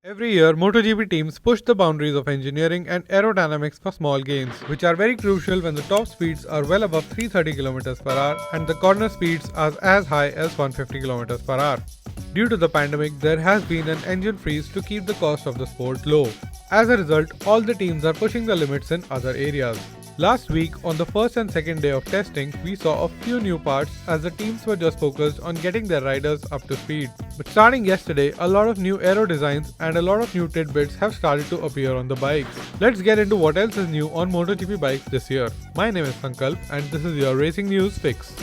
Every year, MotoGP teams push the boundaries of engineering and aerodynamics for small gains, which are very crucial when the top speeds are well above 330 km per hour and the corner speeds are as high as 150 km per hour. Due to the pandemic, there has been an engine freeze to keep the cost of the sport low. As a result, all the teams are pushing the limits in other areas. Last week, on the first and second day of testing, we saw a few new parts as the teams were just focused on getting their riders up to speed. But starting yesterday, a lot of new aero designs and a lot of new tidbits have started to appear on the bikes. Let's get into what else is new on MotoGP bikes this year. My name is Sankalp and this is your Racing News Fix.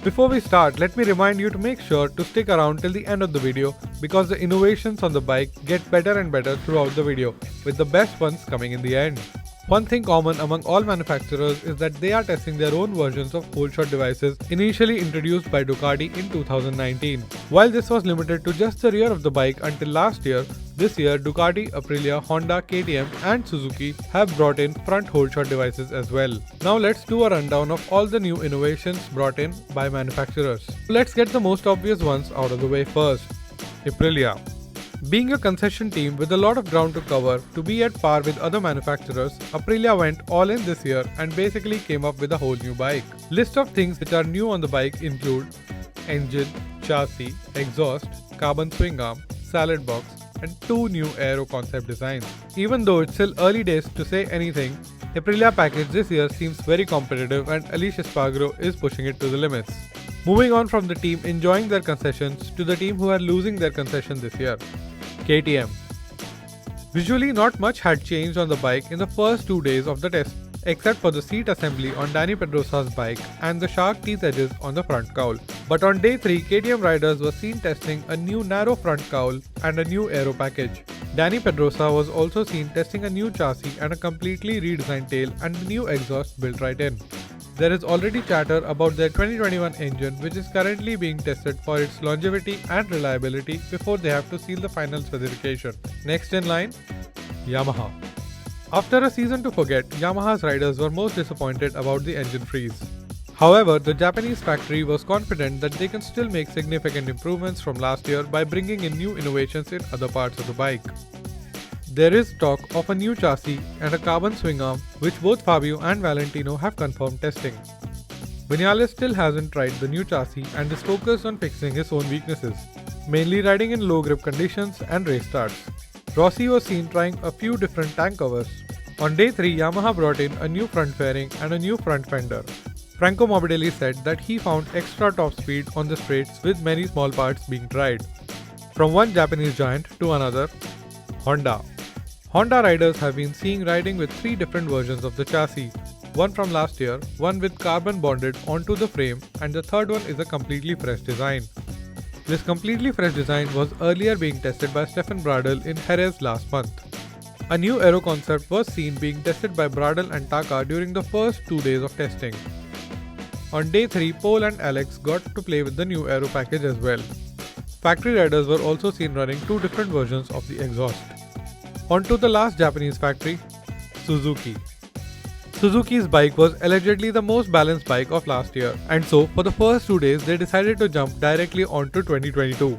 Before we start, let me remind you to make sure to stick around till the end of the video because the innovations on the bike get better and better throughout the video, with the best ones coming in the end. One thing common among all manufacturers is that they are testing their own versions of whole shot devices initially introduced by Ducati in 2019. While this was limited to just the rear of the bike until last year, this year Ducati, Aprilia, Honda, KTM and Suzuki have brought in front whole shot devices as well. Now let's do a rundown of all the new innovations brought in by manufacturers. Let's get the most obvious ones out of the way first. Aprilia. Being a concession team with a lot of ground to cover to be at par with other manufacturers, Aprilia went all in this year and basically came up with a whole new bike. List of things which are new on the bike include engine, chassis, exhaust, carbon swing arm, salad box and two new aero concept designs. Even though it's still early days to say anything, Aprilia package this year seems very competitive and Aleix Espargaro is pushing it to the limits. Moving on from the team enjoying their concessions to the team who are losing their concession this year. KTM. Visually, not much had changed on the bike in the first 2 days of the test, except for the seat assembly on Dani Pedrosa's bike and the shark teeth edges on the front cowl. But on day 3, KTM riders were seen testing a new narrow front cowl and a new aero package. Dani Pedrosa was also seen testing a new chassis and a completely redesigned tail and the new exhaust built right in. There is already chatter about their 2021 engine, which is currently being tested for its longevity and reliability before they have to seal the final specification. Next in line, Yamaha. After a season to forget, Yamaha's riders were most disappointed about the engine freeze. However, the Japanese factory was confident that they can still make significant improvements from last year by bringing in new innovations in other parts of the bike. There is talk of a new chassis and a carbon swing arm, which both Fabio and Valentino have confirmed testing. Vinales still hasn't tried the new chassis and is focused on fixing his own weaknesses, mainly riding in low grip conditions and race starts. Rossi was seen trying a few different tank covers. On day 3, Yamaha brought in a new front fairing and a new front fender. Franco Morbidelli said that he found extra top speed on the straights with many small parts being tried. From one Japanese giant to another, Honda. Honda riders have been seen riding with 3 different versions of the chassis, one from last year, one with carbon bonded onto the frame and the third one is a completely fresh design. This completely fresh design was earlier being tested by Stefan Bradl in Jerez last month. A new aero concept was seen being tested by Bradl and Taka during the first 2 days of testing. On day 3, Pole and Alex got to play with the new aero package as well. Factory riders were also seen running 2 different versions of the exhaust. On to the last Japanese factory, Suzuki. Suzuki's bike was allegedly the most balanced bike of last year, and so for the first 2 days they decided to jump directly onto 2022.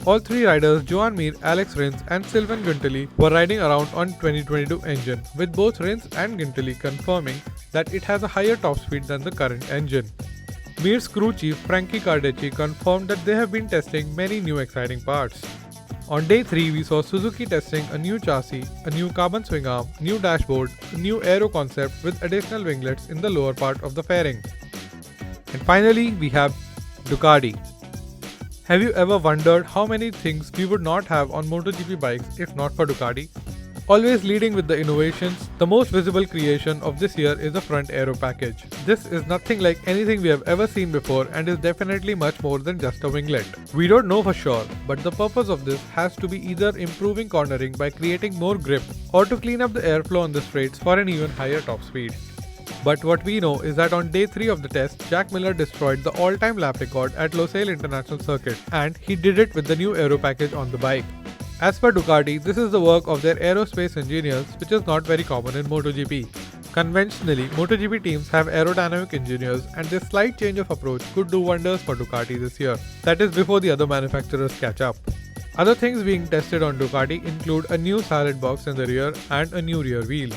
All 3 riders, Joan Mir, Alex Rins and Sylvain Guintoli, were riding around on 2022 engine, with both Rins and Guintoli confirming that it has a higher top speed than the current engine. Mir's crew chief Frankie Cardici confirmed that they have been testing many new exciting parts. On day 3, we saw Suzuki testing a new chassis, a new carbon swing arm, new dashboard, a new aero concept with additional winglets in the lower part of the fairing. And finally, we have Ducati. Have you ever wondered how many things we would not have on MotoGP bikes if not for Ducati? Always leading with the innovations, the most visible creation of this year is the front aero package. This is nothing like anything we have ever seen before and is definitely much more than just a winglet. We don't know for sure, but the purpose of this has to be either improving cornering by creating more grip or to clean up the airflow on the straights for an even higher top speed. But what we know is that on day 3 of the test, Jack Miller destroyed the all-time lap record at Losail International Circuit, and he did it with the new aero package on the bike. As per Ducati, this is the work of their aerospace engineers, which is not very common in MotoGP. Conventionally, MotoGP teams have aerodynamic engineers, and this slight change of approach could do wonders for Ducati this year. That is before the other manufacturers catch up. Other things being tested on Ducati include a new silent box in the rear and a new rear wheel.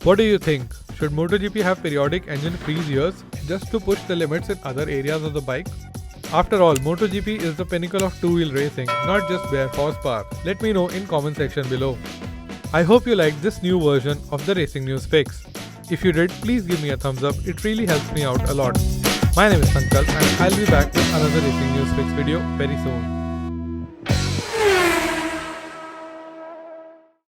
What do you think? Should MotoGP have periodic engine freeze years just to push the limits in other areas of the bike? After all, MotoGP is the pinnacle of two-wheel racing, not just bare horsepower. Let me know in comment section below. I hope you liked this new version of the Racing News Fix. If you did, please give me a thumbs up, it really helps me out a lot. My name is Sankalp and I'll be back with another Racing News Fix video very soon.